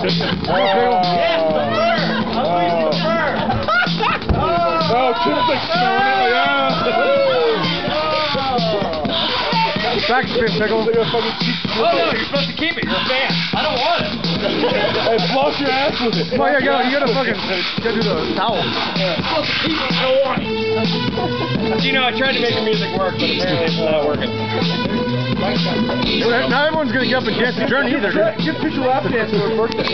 Chip's like throwing it, yeah. Back spin, Pickle. Oh no, you're supposed to keep it. You're a fan. I don't want it. Hey, floss your ass with it. Oh yeah, you gotta fucking do the towel. You're supposed to keep it. I don't want it. You know, I tried to make the music work, but apparently it's not working. Now everyone's gonna get up and dance the journey either. Get a picture of lap dance for his birthday.